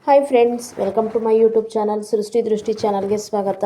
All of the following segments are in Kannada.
Hi friends, welcome to my YouTube channel Srishti Drishti ಚಾನಲ್ಗೆ ಸ್ವಾಗತ.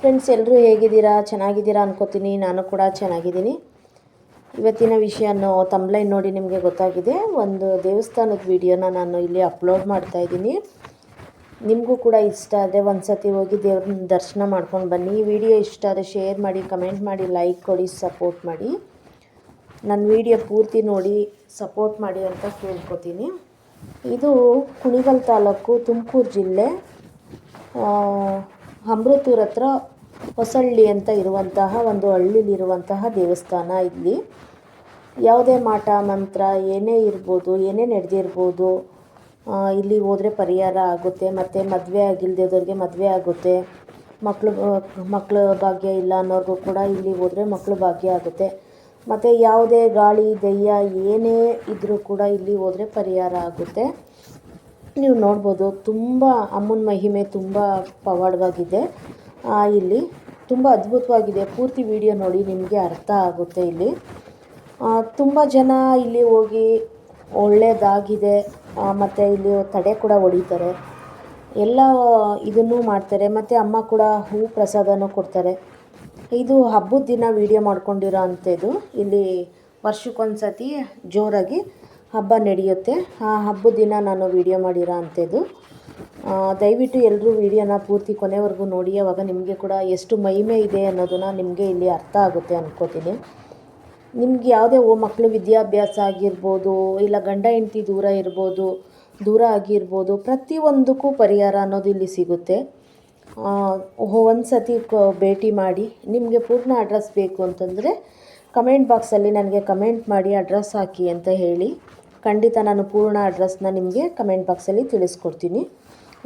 ಫ್ರೆಂಡ್ಸ್, ಎಲ್ಲರೂ ಹೇಗಿದ್ದೀರಾ? ಚೆನ್ನಾಗಿದ್ದೀರಾ ಅನ್ಕೋತೀನಿ. ನಾನು ಕೂಡ ಚೆನ್ನಾಗಿದ್ದೀನಿ. ಇವತ್ತಿನ ವಿಷಯನೋ ತಮ್ಲೈನ್ ನೋಡಿ ನಿಮಗೆ ಗೊತ್ತಾಗಿದೆ. ಒಂದು ದೇವಸ್ಥಾನದ ವಿಡಿಯೋನ ನಾನು ಇಲ್ಲಿ ಅಪ್ಲೋಡ್ ಮಾಡ್ತಾಯಿದ್ದೀನಿ. ನಿಮಗೂ ಕೂಡ ಇಷ್ಟ ಆದರೆ ಒಂದು ಸತಿ ಹೋಗಿ ದೇವ್ರನ್ನ ದರ್ಶನ ಮಾಡ್ಕೊಂಡು ಬನ್ನಿ. ಈ ವಿಡಿಯೋ ಇಷ್ಟ ಆದರೆ ಶೇರ್ ಮಾಡಿ, ಕಮೆಂಟ್ ಮಾಡಿ, ಲೈಕ್ ಕೊಡಿ, ಸಪೋರ್ಟ್ ಮಾಡಿ. ನನ್ನ ವಿಡಿಯೋ ಪೂರ್ತಿ ನೋಡಿ ಸಪೋರ್ಟ್ ಮಾಡಿ ಅಂತ ಕೇಳ್ಕೊತೀನಿ. ಇದು ಕುಣಿಗಲ್ ತಾಲೂಕು, ತುಮಕೂರು ಜಿಲ್ಲೆ, ಅಮೃತೂರು ಹತ್ರ ಹೊಸಳ್ಳಿ ಅಂತ ಇರುವಂತಹ ಒಂದು ಹಳ್ಳಿಲಿರುವಂತಹ ದೇವಸ್ಥಾನ. ಇಲ್ಲಿ ಯಾವುದೇ ಮಾಟ ಮಂತ್ರ ಏನೇ ಇರ್ಬೋದು, ಏನೇ ನಡೆದಿರ್ಬೋದು, ಇಲ್ಲಿ ಹೋದರೆ ಪರಿಹಾರ ಆಗುತ್ತೆ. ಮತ್ತು ಮದುವೆ ಆಗಿಲ್ಲದವ್ರಿಗೆ ಮದುವೆ ಆಗುತ್ತೆ. ಮಕ್ಕಳು ಭಾಗ್ಯ ಇಲ್ಲ ಅನ್ನೋರ್ಗೂ ಕೂಡ ಇಲ್ಲಿ ಹೋದರೆ ಮಕ್ಕಳು ಭಾಗ್ಯ ಆಗುತ್ತೆ. ಮತ್ತು ಯಾವುದೇ ಗಾಳಿ ದೆಯ್ಯ ಏನೇ ಇದ್ದರೂ ಕೂಡ ಇಲ್ಲಿ ಹೋದರೆ ಪರಿಹಾರ ಆಗುತ್ತೆ. ನೀವು ನೋಡ್ಬೋದು, ತುಂಬ ಅಮ್ಮನ ಮಹಿಮೆ ತುಂಬ ಪವಾಡವಾಗಿದೆ. ಇಲ್ಲಿ ತುಂಬ ಅದ್ಭುತವಾಗಿದೆ. ಪೂರ್ತಿ ವಿಡಿಯೋ ನೋಡಿ, ನಿಮಗೆ ಅರ್ಥ ಆಗುತ್ತೆ. ಇಲ್ಲಿ ತುಂಬ ಜನ ಇಲ್ಲಿ ಹೋಗಿ ಒಳ್ಳೆಯದಾಗಿದೆ, ಮತ್ತು ಇಲ್ಲಿ ತಡೆ ಕೂಡ ಹೊಡಿತಾರೆ, ಎಲ್ಲ ಇದನ್ನು ಮಾಡ್ತಾರೆ. ಮತ್ತು ಅಮ್ಮ ಕೂಡ ಹೂ ಪ್ರಸಾದನೂ ಕೊಡ್ತಾರೆ. ಇದು ಹಬ್ಬದ ದಿನ ವಿಡಿಯೋ ಮಾಡ್ಕೊಂಡಿರೋ ಅಂಥದ್ದು. ಇಲ್ಲಿ ವರ್ಷಕ್ಕೊಂದು ಸತಿ ಜೋರಾಗಿ ಹಬ್ಬ ನಡೆಯುತ್ತೆ. ಆ ಹಬ್ಬದ ದಿನ ನಾನು ವಿಡಿಯೋ ಮಾಡಿರೋ ಅಂಥದ್ದು. ದಯವಿಟ್ಟು ಎಲ್ಲರೂ ವಿಡಿಯೋನ ಪೂರ್ತಿ ಕೊನೆವರೆಗೂ ನೋಡಿ. ಆವಾಗ ನಿಮಗೆ ಕೂಡ ಎಷ್ಟು ಮಹಿಮೆ ಇದೆ ಅನ್ನೋದನ್ನು ನಿಮಗೆ ಇಲ್ಲಿ ಅರ್ಥ ಆಗುತ್ತೆ ಅನ್ಕೋತೀನಿ. ನಿಮ್ಗೆ ಯಾವುದೇ ಮಕ್ಕಳು ವಿದ್ಯಾಭ್ಯಾಸ ಆಗಿರ್ಬೋದು, ಇಲ್ಲ ಗಂಡ ಹೆಂಡತಿ ದೂರ ಆಗಿರ್ಬೋದು, ಪ್ರತಿಯೊಂದಕ್ಕೂ ಪರಿಹಾರ ಅನ್ನೋದು ಇಲ್ಲಿ ಸಿಗುತ್ತೆ. ಒಂದು ಸತಿ ಭೇಟಿ ಮಾಡಿ. ನಿಮಗೆ ಪೂರ್ಣ ಅಡ್ರೆಸ್ ಬೇಕು ಅಂತಂದರೆ ಕಮೆಂಟ್ ಬಾಕ್ಸಲ್ಲಿ ನನಗೆ ಕಮೆಂಟ್ ಮಾಡಿ ಅಡ್ರೆಸ್ ಹಾಕಿ ಅಂತ ಹೇಳಿ. ಖಂಡಿತ ನಾನು ಪೂರ್ಣ ಅಡ್ರೆಸ್ನ ನಿಮಗೆ ಕಮೆಂಟ್ ಬಾಕ್ಸಲ್ಲಿ ತಿಳಿಸ್ಕೊಡ್ತೀನಿ.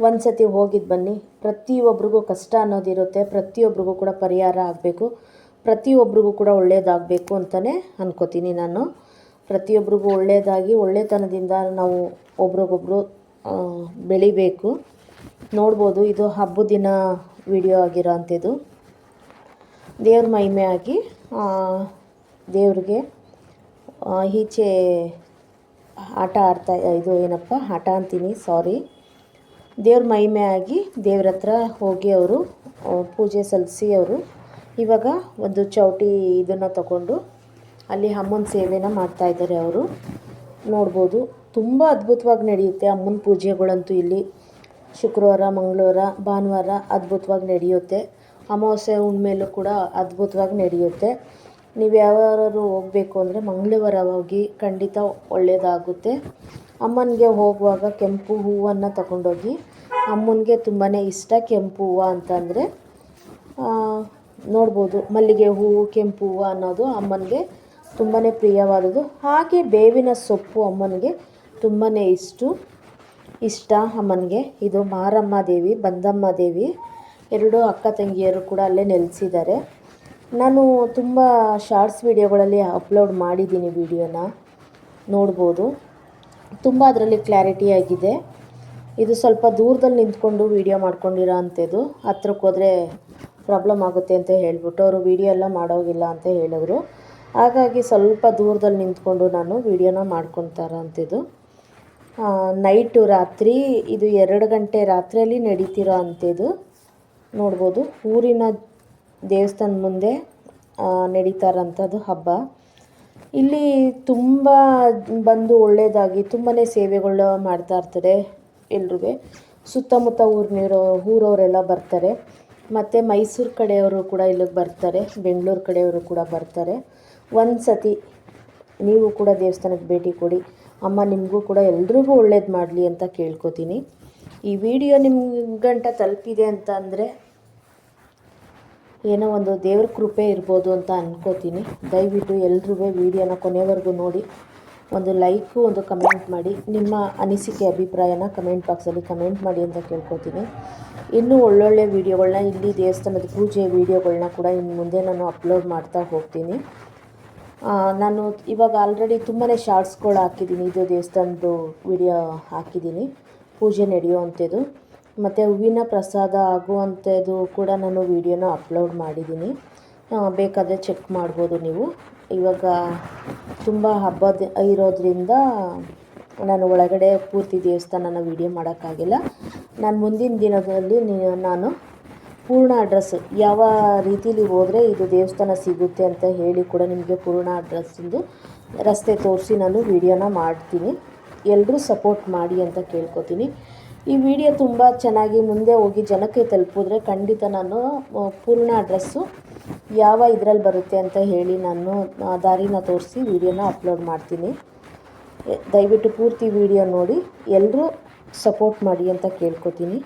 ಒಂದು ಸತಿ ಹೋಗಿದ್ದು ಬನ್ನಿ. ಪ್ರತಿಯೊಬ್ಬರಿಗೂ ಕಷ್ಟ ಅನ್ನೋದಿರುತ್ತೆ. ಪ್ರತಿಯೊಬ್ಬರಿಗೂ ಕೂಡ ಪರಿಹಾರ ಆಗಬೇಕು, ಪ್ರತಿಯೊಬ್ಬರಿಗೂ ಕೂಡ ಒಳ್ಳೆಯದಾಗಬೇಕು ಅಂತಲೇ ಅನ್ಕೋತೀನಿ ನಾನು. ಪ್ರತಿಯೊಬ್ಬರಿಗೂ ಒಳ್ಳೆಯದಾಗಿ ಒಳ್ಳೆತನದಿಂದ ನಾವು ಒಬ್ರಿಗೊಬ್ರು ಬೆಳಿಬೇಕು. ನೋಡ್ಬೋದು, ಇದು ಹಬ್ಬದ ದಿನ ವಿಡಿಯೋ ಆಗಿರೋ ಅಂಥದ್ದು. ದೇವ್ರ ಮಹಿಮೆ ಆಗಿ ದೇವ್ರಿಗೆ ಈಚೆ ಆಟ ಅಂತೀನಿ, ಸಾರಿ. ದೇವ್ರ ಮಹಿಮೆ ಆಗಿ ದೇವ್ರ ಹತ್ರ ಹೋಗಿ ಅವರು ಪೂಜೆ ಸಲ್ಲಿಸಿ ಅವರು ಇವಾಗ ಒಂದು ಚೌಟಿ ಇದನ್ನು ತಗೊಂಡು ಅಲ್ಲಿ ಅಮ್ಮನ ಸೇವೆನ ಮಾಡ್ತಾಯಿದ್ದಾರೆ ಅವರು. ನೋಡ್ಬೋದು, ತುಂಬ ಅದ್ಭುತವಾಗಿ ನಡೆಯುತ್ತೆ ಅಮ್ಮನ ಪೂಜೆಗಳಂತೂ ಇಲ್ಲಿ. ಶುಕ್ರವಾರ, ಮಂಗಳವಾರ, ಭಾನುವಾರ ಅದ್ಭುತವಾಗಿ ನಡೆಯುತ್ತೆ. ಅಮಾವಾಸ್ಯೆ ಹುಣ್ಮೇಲೂ ಕೂಡ ಅದ್ಭುತವಾಗಿ ನಡೆಯುತ್ತೆ. ನೀವು ಯಾವಾರು ಹೋಗಬೇಕು ಅಂದರೆ ಮಂಗಳವಾರ ಹೋಗಿ, ಖಂಡಿತ ಒಳ್ಳೆಯದಾಗುತ್ತೆ. ಅಮ್ಮನಿಗೆ ಹೋಗುವಾಗ ಕೆಂಪು ಹೂವನ್ನು ತಗೊಂಡೋಗಿ. ಅಮ್ಮನಿಗೆ ತುಂಬಾ ಇಷ್ಟ ಕೆಂಪು ಹೂವು ಅಂತಂದರೆ. ನೋಡ್ಬೋದು, ಮಲ್ಲಿಗೆ ಹೂವು, ಕೆಂಪು ಹೂವು ಅನ್ನೋದು ಅಮ್ಮನಿಗೆ ತುಂಬಾ ಪ್ರಿಯವಾದದ್ದು. ಹಾಗೆ ಬೇವಿನ ಸೊಪ್ಪು ಅಮ್ಮನಿಗೆ ತುಂಬಾ ಇಷ್ಟ ಅಮ್ಮನಿಗೆ. ಇದು ಮಾರಮ್ಮ ದೇವಿ, ಬಂದಮ್ಮ ದೇವಿ, ಎರಡು ಅಕ್ಕ ತಂಗಿಯರು ಕೂಡ ಅಲ್ಲೇ ನೆಲೆಸಿದ್ದಾರೆ. ನಾನು ತುಂಬ ಶಾರ್ಟ್ಸ್ ವಿಡಿಯೋಗಳಲ್ಲಿ ಅಪ್ಲೋಡ್ ಮಾಡಿದ್ದೀನಿ. ವಿಡಿಯೋನ ನೋಡ್ಬೋದು, ತುಂಬ ಅದರಲ್ಲಿ ಕ್ಲಾರಿಟಿ ಆಗಿದೆ. ಇದು ಸ್ವಲ್ಪ ದೂರದಲ್ಲಿ ನಿಂತ್ಕೊಂಡು ವಿಡಿಯೋ ಮಾಡ್ಕೊಂಡಿರೋ ಅಂಥದ್ದು. ಹತ್ರಕ್ಕೆ ಹೋದರೆ ಪ್ರಾಬ್ಲಮ್ ಆಗುತ್ತೆ ಅಂತ ಹೇಳಿಬಿಟ್ಟು ಅವರು ವಿಡಿಯೋ ಎಲ್ಲ ಮಾಡೋಗಿಲ್ಲ ಅಂತ ಹೇಳಿದ್ರು. ಹಾಗಾಗಿ ಸ್ವಲ್ಪ ದೂರದಲ್ಲಿ ನಿಂತ್ಕೊಂಡು ನಾನು ವಿಡಿಯೋನ ಮಾಡ್ಕೊತಾರೋ ಅಂಥದ್ದು. ನೈಟು, ರಾತ್ರಿ, ಇದು 2 ಗಂಟೆ ರಾತ್ರಿಯಲ್ಲಿ ನಡೀತಿರೋ ಅಂಥದ್ದು. ನೋಡ್ಬೋದು, ಊರಿನ ದೇವಸ್ಥಾನದ ಮುಂದೆ ನಡೀತಾರಂಥದ್ದು ಹಬ್ಬ. ಇಲ್ಲಿ ತುಂಬ ಬಂದು ಒಳ್ಳೆಯದಾಗಿ ತುಂಬಾ ಸೇವೆಗಳು ಮಾಡ್ತಾಯಿರ್ತಾರೆ ಎಲ್ರಿಗೂ. ಸುತ್ತಮುತ್ತ ಊರವರೆಲ್ಲ ಬರ್ತಾರೆ. ಮತ್ತು ಮೈಸೂರು ಕಡೆಯವರು ಕೂಡ ಇಲ್ಲಿಗೆ ಬರ್ತಾರೆ, ಬೆಂಗಳೂರು ಕಡೆಯವರು ಕೂಡ ಬರ್ತಾರೆ. ಒಂದು ಸತಿ ನೀವು ಕೂಡ ದೇವಸ್ಥಾನಕ್ಕೆ ಭೇಟಿ ಕೊಡಿ. ಅಮ್ಮ ನಿಮಗೂ ಕೂಡ ಎಲ್ರಿಗೂ ಒಳ್ಳೇದು ಮಾಡಲಿ ಅಂತ ಕೇಳ್ಕೊತೀನಿ. ಈ ವಿಡಿಯೋ ನಿಮ್ಗಂಟ ತಲುಪಿದೆ ಅಂತ ಅಂದರೆ ಏನೋ ಒಂದು ದೇವ್ರ ಕೃಪೆ ಇರ್ಬೋದು ಅಂತ ಅನ್ಕೋತೀನಿ. ದಯವಿಟ್ಟು ಎಲ್ರೂ ವಿಡಿಯೋನ ಕೊನೆವರೆಗೂ ನೋಡಿ. ಒಂದು ಲೈಕು, ಒಂದು ಕಮೆಂಟ್ ಮಾಡಿ. ನಿಮ್ಮ ಅನಿಸಿಕೆ ಅಭಿಪ್ರಾಯನ ಕಮೆಂಟ್ ಬಾಕ್ಸಲ್ಲಿ ಕಮೆಂಟ್ ಮಾಡಿ ಅಂತ ಕೇಳ್ಕೊತೀನಿ. ಇನ್ನೂ ಒಳ್ಳೊಳ್ಳೆ ವೀಡಿಯೋಗಳನ್ನ, ಇಲ್ಲಿ ದೇವಸ್ಥಾನದ ಪೂಜೆ ವೀಡಿಯೋಗಳನ್ನ ಕೂಡ ಇನ್ನು ಮುಂದೆ ನಾನು ಅಪ್ಲೋಡ್ ಮಾಡ್ತಾ ಹೋಗ್ತೀನಿ. ನಾನು ಇವಾಗ ಆಲ್ರೆಡಿ ತುಂಬಾ ಶಾರ್ಟ್ಸ್ಗಳು ಹಾಕಿದ್ದೀನಿ. ಇದು ದೇವಸ್ಥಾನದ್ದು ವಿಡಿಯೋ ಹಾಕಿದ್ದೀನಿ, ಪೂಜೆ ನಡೆಯುವಂಥದ್ದು. ಮತ್ತು ಹೂವಿನ ಪ್ರಸಾದ ಆಗುವಂಥದ್ದು ಕೂಡ ನಾನು ವಿಡಿಯೋನ ಅಪ್ಲೋಡ್ ಮಾಡಿದ್ದೀನಿ. ಬೇಕಾದರೆ ಚೆಕ್ ಮಾಡ್ಬೋದು ನೀವು. ಇವಾಗ ತುಂಬ ಹಬ್ಬ ಇರೋದ್ರಿಂದ ನಾನು ಒಳಗಡೆ ಪೂರ್ತಿ ದೇವಸ್ಥಾನನ ವೀಡಿಯೋ ಮಾಡೋಕ್ಕಾಗಿಲ್ಲ. ನಾನು ಮುಂದಿನ ದಿನದಲ್ಲಿ ನಾನು ಪೂರ್ಣ ಅಡ್ರೆಸ್ಸು ಯಾವ ರೀತಿಲಿ ಹೋದರೆ ಇದು ದೇವಸ್ಥಾನ ಸಿಗುತ್ತೆ ಅಂತ ಹೇಳಿ ಕೂಡ ನಿಮಗೆ ಪೂರ್ಣ ಅಡ್ರೆಸ್ಸಿಂದು ರಸ್ತೆ ತೋರಿಸಿ ನಾನು ವೀಡಿಯೋನ ಮಾಡ್ತೀನಿ. ಎಲ್ಲರೂ ಸಪೋರ್ಟ್ ಮಾಡಿ ಅಂತ ಕೇಳ್ಕೊತೀನಿ. ಈ ವಿಡಿಯೋ ತುಂಬ ಚೆನ್ನಾಗಿ ಮುಂದೆ ಹೋಗಿ ಜನಕ್ಕೆ ತಲುಪಿದ್ರೆ ಖಂಡಿತ ನಾನು ಪೂರ್ಣ ಅಡ್ರೆಸ್ಸು ಯಾವ ಇದರಲ್ಲಿ ಬರುತ್ತೆ ಅಂತ ಹೇಳಿ ನಾನು ದಾರಿನ ತೋರಿಸಿ ವಿಡಿಯೋನ ಅಪ್ಲೋಡ್ ಮಾಡ್ತೀನಿ. ದಯವಿಟ್ಟು ಪೂರ್ತಿ ವಿಡಿಯೋ ನೋಡಿ ಎಲ್ಲರೂ ಸಪೋರ್ಟ್ ಮಾಡಿ ಅಂತ ಕೇಳ್ಕೊತೀನಿ.